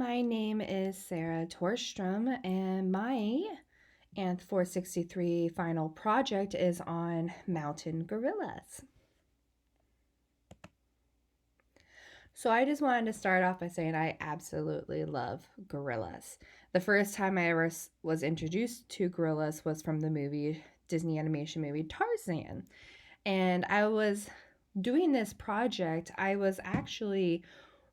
my name is Sarah Torstrom, and my Anth 463 final project is on mountain gorillas. So I just wanted to start off by saying I absolutely love gorillas. The first time I ever was introduced to gorillas was from the movie, Disney animation movie Tarzan. And I was doing this project, I was actually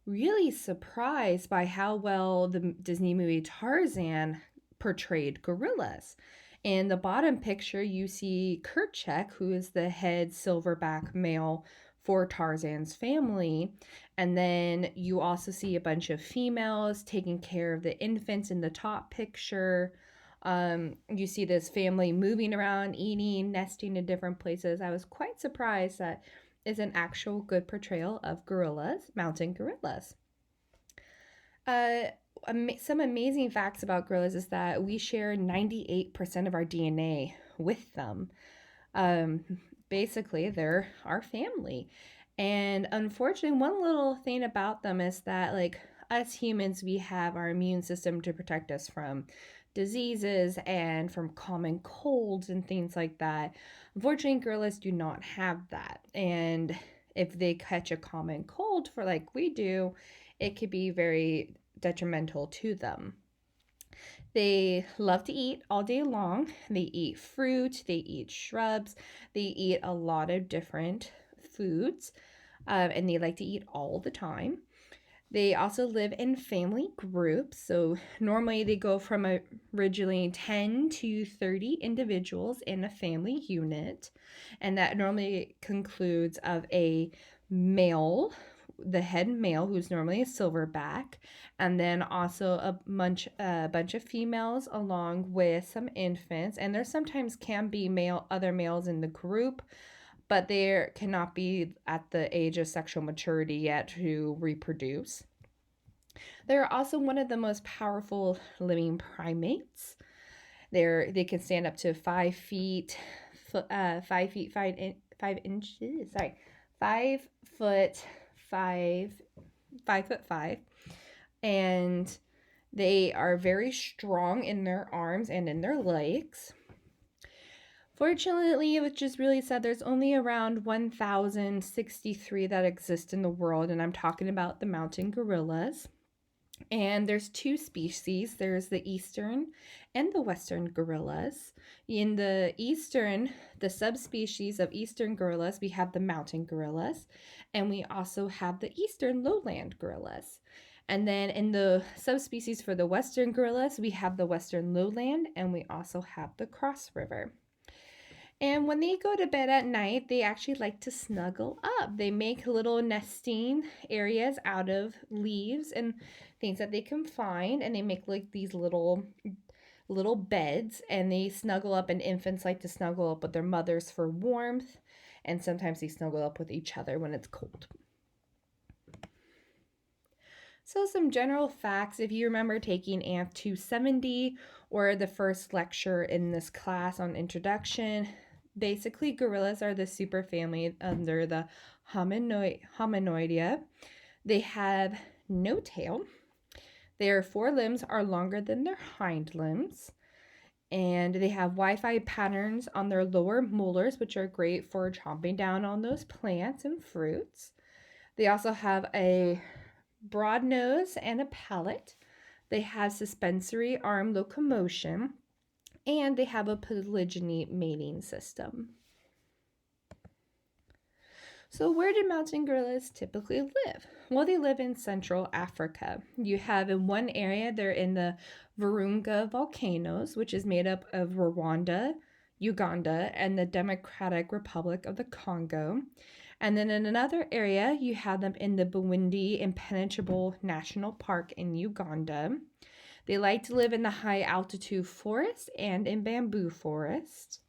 really surprised by how well the Disney movie Tarzan portrayed gorillas. In the bottom picture, you see Kerchak, who is the head silverback male for Tarzan's family. And then you also see a bunch of females taking care of the infants in the top picture. You see this family moving around, eating, nesting in different places. I was quite surprised that is an actual good portrayal of gorillas, mountain gorillas. Uh, some amazing facts about gorillas is that we share 98% of our DNA with them. Um, Basically, they're our family. And unfortunately, one little thing about them is that, like us humans, we have our immune system to protect us from diseases and from common colds and things like that. Unfortunately, gorillas do not have that. And if they catch a common cold for like we do, it could be very detrimental to them. They love to eat all day long. They eat fruit, they eat shrubs, they eat a lot of different foods, and they like to eat all the time. They also live in family groups. So normally they go from originally 10 to 30 individuals in a family unit. And that normally concludes of a male, the head male, who's normally a silverback, and then also a bunch of females along with some infants. And there sometimes can be other males in the group, but they cannot be at the age of sexual maturity yet to reproduce. They're also one of the most powerful living primates. They can stand up to 5 feet, 5 feet 5 inches. Sorry, 5 foot 5, and they are very strong in their arms and in their legs. Fortunately, which is really sad, there's only around 1,063 that exist in the world, and I'm talking about the mountain gorillas. And there's two species. There's the eastern and the western gorillas. In the eastern, the subspecies of eastern gorillas, we have the mountain gorillas, and we also have the eastern lowland gorillas. And then in the subspecies for the western gorillas, we have the western lowland, and we also have the cross river. And when they go to bed at night, they actually like to snuggle up. They make little nesting areas out of leaves and things that they can find, and they make like these little beds, and they snuggle up, and infants like to snuggle up with their mothers for warmth, and sometimes they snuggle up with each other when it's cold. So some general facts, if you remember taking Anth 270 or the first lecture in this class on introduction, basically gorillas are the superfamily under the Hominoidea. They have no tail. Their forelimbs are longer than their hind limbs. And they have Wi-Fi patterns on their lower molars, which are great for chomping down on those plants and fruits. They also have a broad nose and a palate. They have suspensory arm locomotion, and they have a polygyny mating system. So where do mountain gorillas typically live? Well, they live in Central Africa. You have in one area, they're in the Virunga volcanoes, which is made up of Rwanda, Uganda, and the Democratic Republic of the Congo. And then in another area, you have them in the Bwindi Impenetrable National Park in Uganda. They like to live in the high altitude forest and in bamboo forest.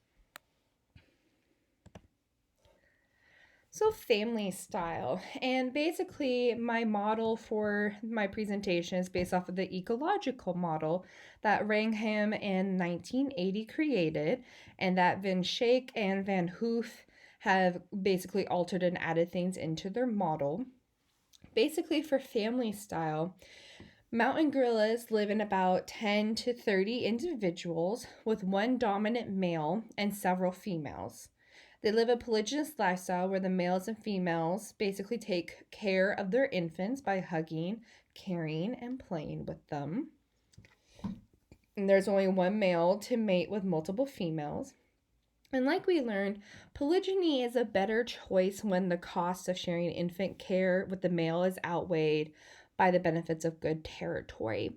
So family style, and basically my model for my presentation is based off of the ecological model that Wrangham in 1980 created, and that Van Schaik and Van Hoof have basically altered and added things into their model. Basically for family style, Mountain gorillas live in about 10 to 30 individuals with one dominant male and several females. They live a polygynous lifestyle where the males and females basically take care of their infants by hugging, caring, and playing with them. And there's only one male to mate with multiple females. And like we learned, polygyny is a better choice when the cost of sharing infant care with the male is outweighed by the benefits of good territory.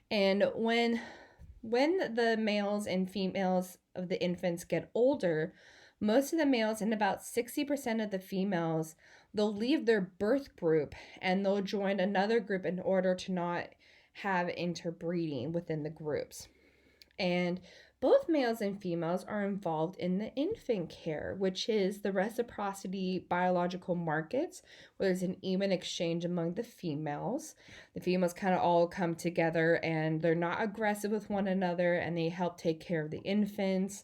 And when the males and females of the infants get older, most of the males and about 60% of the females, they'll leave their birth group and they'll join another group in order to not have interbreeding within the groups. And both males and females are involved in the infant care, which is the reciprocity biological markets, where there's an even exchange among the females. The females kind of all come together and they're not aggressive with one another, and they help take care of the infants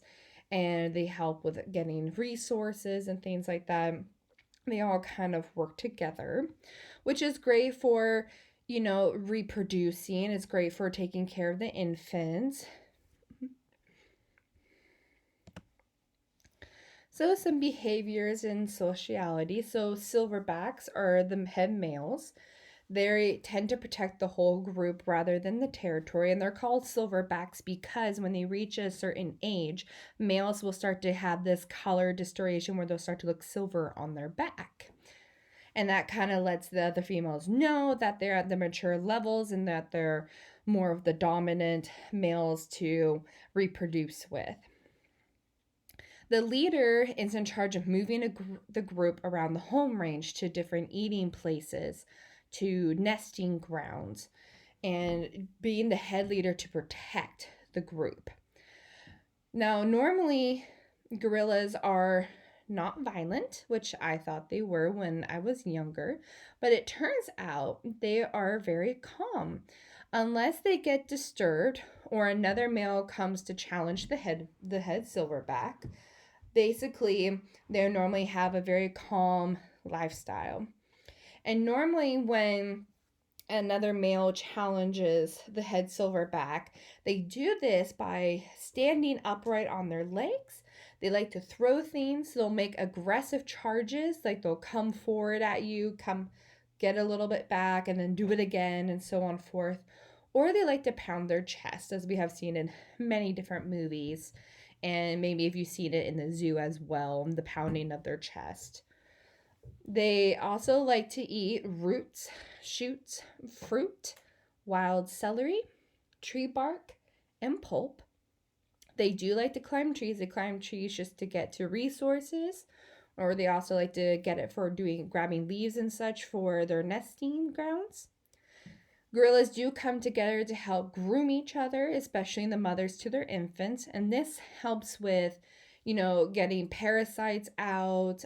and they help with getting resources and things like that. They all kind of work together, which is great for, reproducing. It's great for taking care of the infants. So some behaviors in sociality. So silverbacks are the head males. They tend to protect the whole group rather than the territory, and they're called silverbacks because when they reach a certain age, males will start to have this color distortion where they'll start to look silver on their back. And that kind of lets the other females know that they're at the mature levels and that they're more of the dominant males to reproduce with. The leader is in charge of moving the group around the home range to different eating places, to nesting grounds, and being the head leader to protect the group. Now, normally, gorillas are not violent, which I thought they were when I was younger, but it turns out they are very calm. Unless they get disturbed or another male comes to challenge the head silverback, basically they normally have a very calm lifestyle. And normally when another male challenges the head silverback, they do this by standing upright on their legs. They like to throw things. They'll make aggressive charges, like they'll come forward at you, come get a little bit back, and then do it again, and so on forth. Or they like to pound their chest, as we have seen in many different movies. And maybe if you've seen it in the zoo as well, the pounding of their chest. They also like to eat roots, shoots, fruit, wild celery, tree bark, and pulp. They do like to climb trees. They climb trees just to get to resources, or they also like to get it for grabbing leaves and such for their nesting grounds. Gorillas do come together to help groom each other, especially the mothers to their infants, and this helps with, getting parasites out,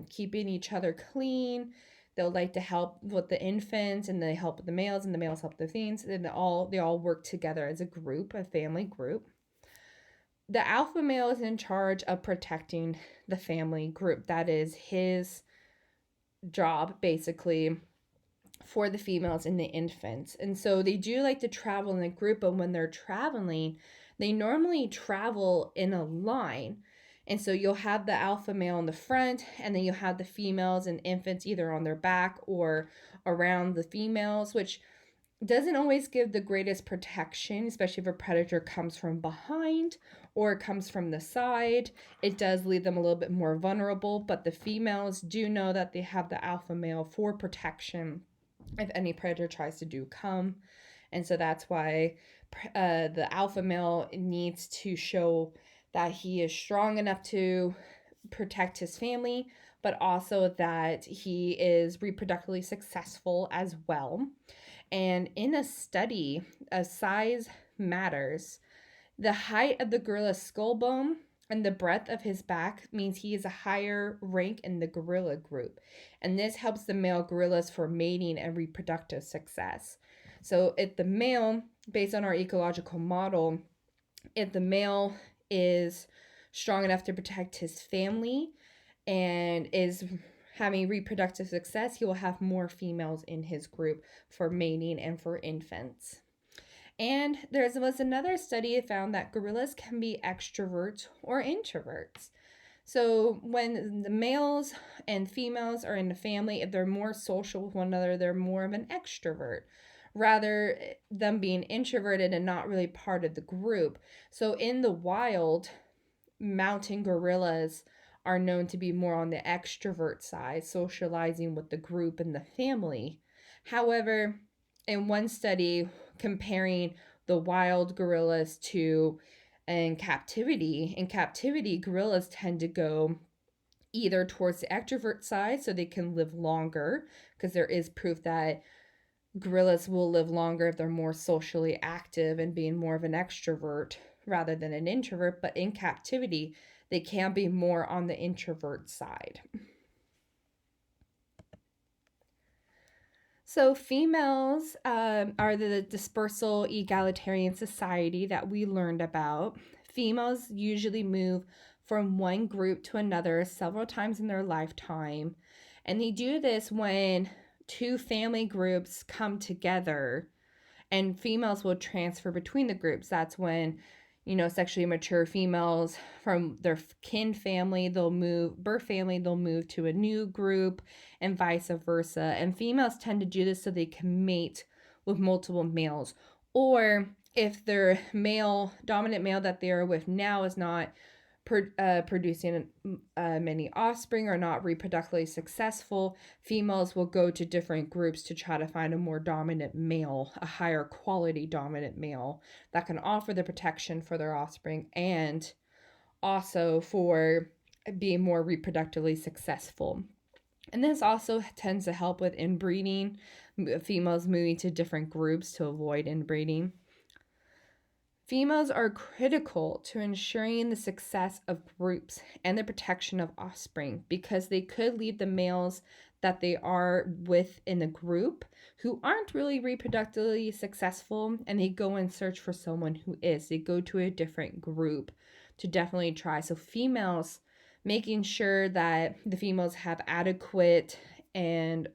keeping each other clean. They'll like to help with the infants, and they help with the males, and the males help the things, and they all work together as a group, a family group. The alpha male is in charge of protecting the family group. That is his job, basically, for the females and the infants. And so they do like to travel in a group, but when they're traveling, they normally travel in a line. And so you'll have the alpha male in the front, and then you'll have the females and infants either on their back or around the females, which doesn't always give the greatest protection, especially if a predator comes from behind or comes from the side. It does leave them a little bit more vulnerable, but the females do know that they have the alpha male for protection if any predator tries to come. And so that's why the alpha male needs to show that he is strong enough to protect his family, but also that he is reproductively successful as well. And in a study of size matters, the height of the gorilla's skull bone and the breadth of his back means he is a higher rank in the gorilla group. And this helps the male gorillas for mating and reproductive success. So if the male, based on our ecological model, if the male is strong enough to protect his family and is having reproductive success, he will have more females in his group for mating and for infants. And there was another study that found that gorillas can be extroverts or introverts. So when the males and females are in the family, if they're more social with one another, they're more of an extrovert, rather them being introverted and not really part of the group. So in the wild, mountain gorillas are known to be more on the extrovert side, socializing with the group and the family. However, in one study comparing the wild gorillas to in captivity, gorillas tend to go either towards the extrovert side so they can live longer, because there is proof that gorillas will live longer if they're more socially active and being more of an extrovert rather than an introvert. But in captivity, they can be more on the introvert side. So females are the dispersal egalitarian society that we learned about. Females usually move from one group to another several times in their lifetime. And they do this when two family groups come together, and females will transfer between the groups. That's when, sexually mature females from their kin family, birth family, they'll move to a new group, and vice versa. And females tend to do this so they can mate with multiple males. Or if their dominant male that they are with now is not producing many offspring or not reproductively successful, females will go to different groups to try to find a more dominant male, a higher quality dominant male that can offer the protection for their offspring and also for being more reproductively successful. And this also tends to help with inbreeding, females moving to different groups to avoid inbreeding. Females are critical to ensuring the success of groups and the protection of offspring, because they could leave the males that they are with in the group who aren't really reproductively successful, and they go and search for someone who is. They go to a different group to definitely try. So females, making sure that the females have adequate infant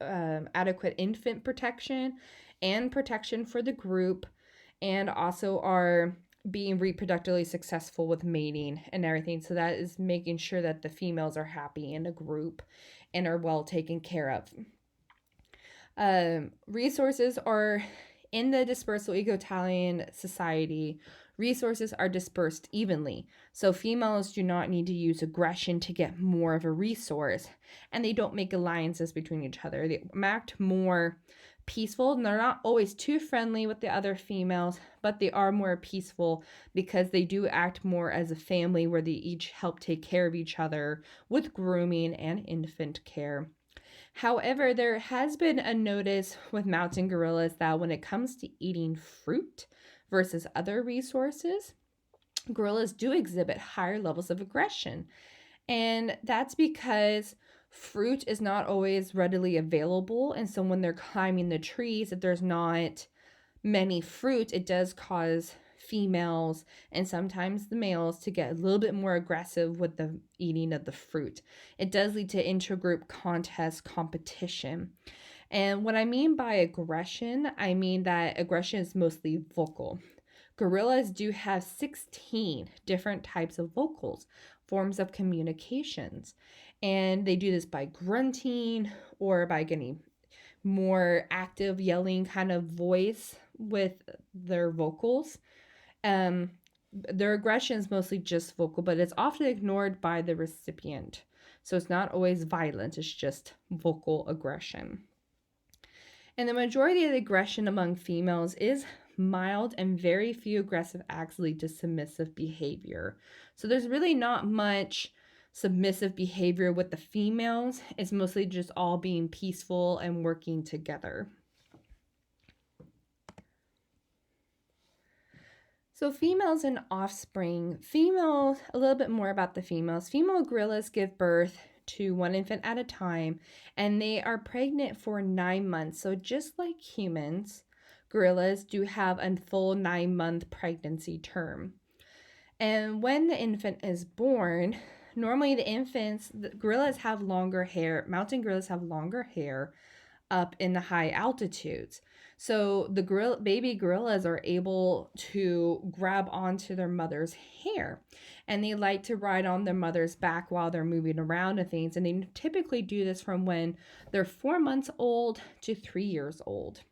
protection and protection for the group, and also are being reproductively successful with mating and everything. So that is making sure that the females are happy in a group and are well taken care of. Resources are in the dispersal egalitarian society. Resources are dispersed evenly. So females do not need to use aggression to get more of a resource, and they don't make alliances between each other. They act more peaceful, and they're not always too friendly with the other females, but they are more peaceful because they do act more as a family where they each help take care of each other with grooming and infant care. However, there has been a notice with mountain gorillas that when it comes to eating fruit versus other resources, gorillas do exhibit higher levels of aggression. And that's because fruit is not always readily available. And so when they're climbing the trees, if there's not many fruit, it does cause females and sometimes the males to get a little bit more aggressive with the eating of the fruit. It does lead to intergroup competition. And what I mean by aggression, I mean that aggression is mostly vocal. Gorillas do have 16 different types of vocals, forms of communications. And they do this by grunting or by getting more active yelling kind of voice with their vocals. Their aggression is mostly just vocal, but it's often ignored by the recipient. So it's not always violent, it's just vocal aggression. And the majority of the aggression among females is mild, and very few aggressive acts lead to submissive behavior. So there's really not much submissive behavior with the females. It's mostly just all being peaceful and working together. So females and offspring. A little bit more about the females. Female gorillas give birth to one infant at a time, and they are pregnant for 9 months. So just like humans, gorillas do have a full 9-month pregnancy term. And when the infant is born, normally the gorillas have longer hair. Mountain gorillas have longer hair up in the high altitudes. So the baby gorillas are able to grab onto their mother's hair, and they like to ride on their mother's back while they're moving around and things. And they typically do this from when they're 4 months old to 3 years old.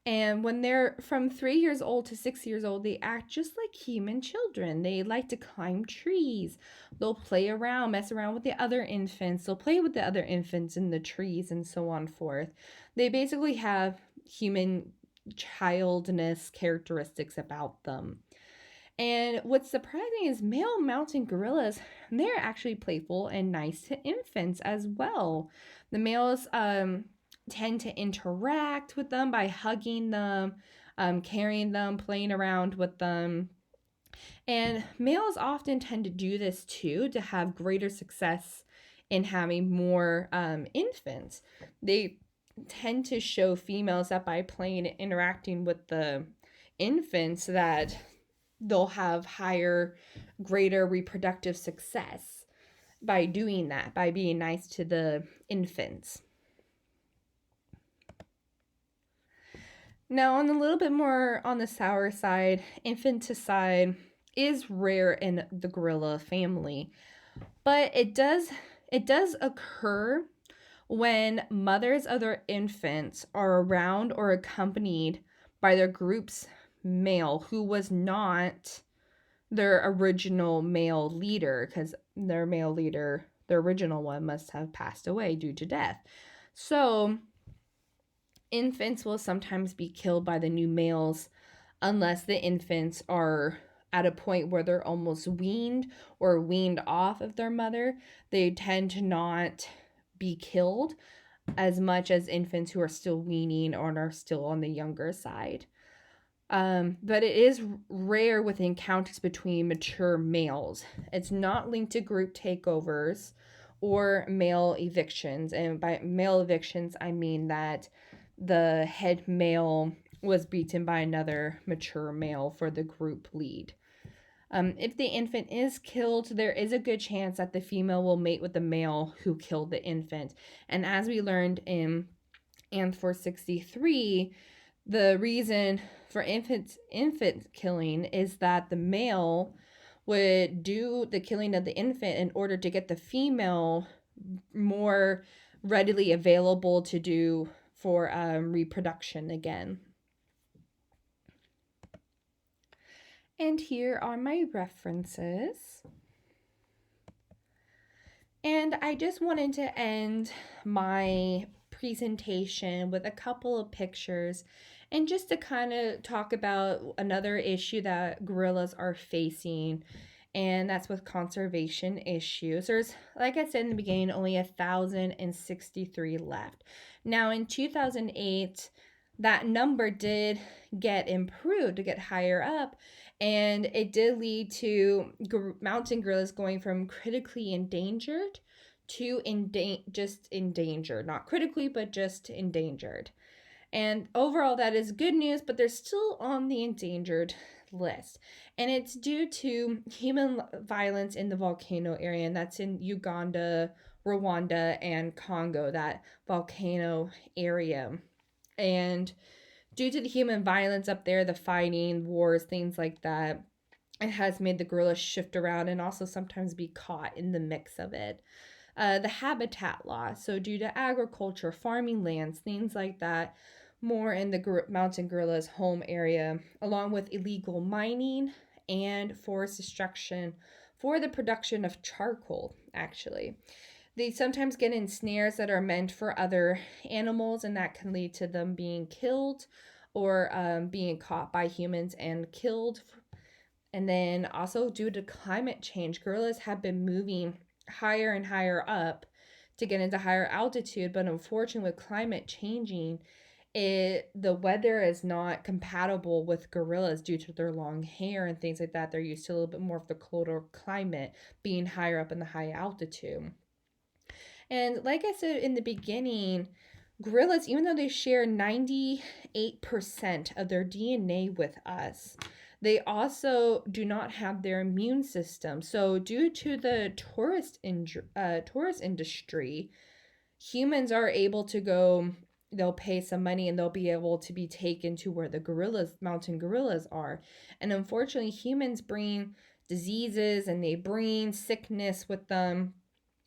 And when they're from 3 years old to 6 years old, they act just like human children. They like to climb trees. They'll play around, mess around with the other infants. They'll play with the other infants in the trees and so on forth. They basically have human childness characteristics about them. And what's surprising is male mountain gorillas, they're actually playful and nice to infants as well. The males tend to interact with them by hugging them, carrying them, playing around with them. And males often tend to do this too to have greater success in having more infants. They tend to show females that by playing and interacting with the infants that they'll have higher, greater reproductive success by doing that, by being nice to the infants. Now, on a little bit more on the sour side, infanticide is rare in the gorilla family, but it does occur when mothers of their infants are around or accompanied by their group's male who was not their original male leader, because their male leader, the original one, must have passed away due to death. So infants will sometimes be killed by the new males unless the infants are at a point where they're almost weaned or weaned off of their mother. They tend to not be killed as much as infants who are still weaning or are still on the younger side. But it is rare with encounters between mature males. It's not linked to group takeovers or male evictions. And by male evictions, I mean that the head male was beaten by another mature male for the group lead. If the infant is killed, there is a good chance that the female will mate with the male who killed the infant. And as we learned in Anth 463, the reason for infant killing is that the male would do the killing of the infant in order to get the female more readily available to do for reproduction again. And here are my references. And I just wanted to end my presentation with a couple of pictures and just to kind of talk about another issue that gorillas are facing, and that's with conservation issues. There's, like I said in the beginning, only 1,063 left. Now in 2008, that number did get improved to get higher up, and it did lead to mountain gorillas going from critically endangered to just endangered. Not critically, but just endangered. And overall, that is good news, but they're still on the endangered list. And it's due to human violence in the volcano area, and that's in Uganda, Rwanda, and Congo, that volcano area. And due to the human violence up there, the fighting, wars, things like that, it has made the gorillas shift around and also sometimes be caught in the mix of it. The habitat loss, so due to agriculture, farming lands, things like that, more in the mountain gorillas' home area, along with illegal mining and forest destruction for the production of charcoal, actually. They sometimes get in snares that are meant for other animals, and that can lead to them being killed or being caught by humans and killed. And then also due to climate change, gorillas have been moving higher and higher up to get into higher altitude, but unfortunately with climate changing, the weather is not compatible with gorillas due to their long hair and things like that. They're used to a little bit more of the colder climate, being higher up in the high altitude. And like I said in the beginning, gorillas, even though they share 98% of their DNA with us, They also do not have their immune system. So, due to the tourist industry, humans are able to go. They'll pay some money and they'll be able to be taken to where the mountain gorillas are. And unfortunately, humans bring diseases and they bring sickness with them,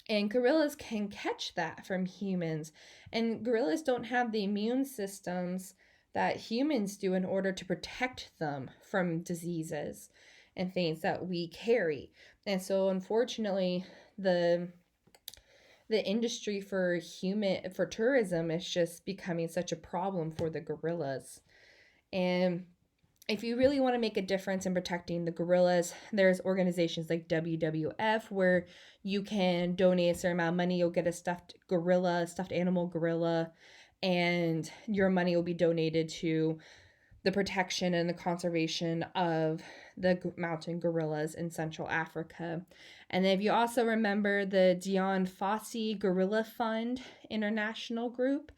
and gorillas can catch that from humans. And gorillas don't have the immune systems that humans do in order to protect them from diseases and things that we carry. And so unfortunately, the the industry for tourism is just becoming such a problem for the gorillas. And if you really want to make a difference in protecting the gorillas, there's organizations like WWF where you can donate a certain amount of money. You'll get a stuffed animal gorilla, and your money will be donated to the protection and the conservation of the mountain gorillas in Central Africa. And if you also remember the Dion Fossey Gorilla Fund International Group,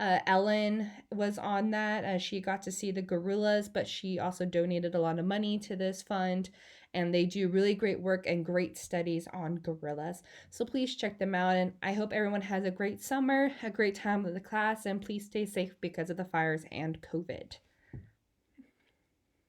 Ellen was on that. She got to see the gorillas, but she also donated a lot of money to this fund. And they do really great work and great studies on gorillas. So please check them out. And I hope everyone has a great summer, a great time with the class, and please stay safe because of the fires and COVID.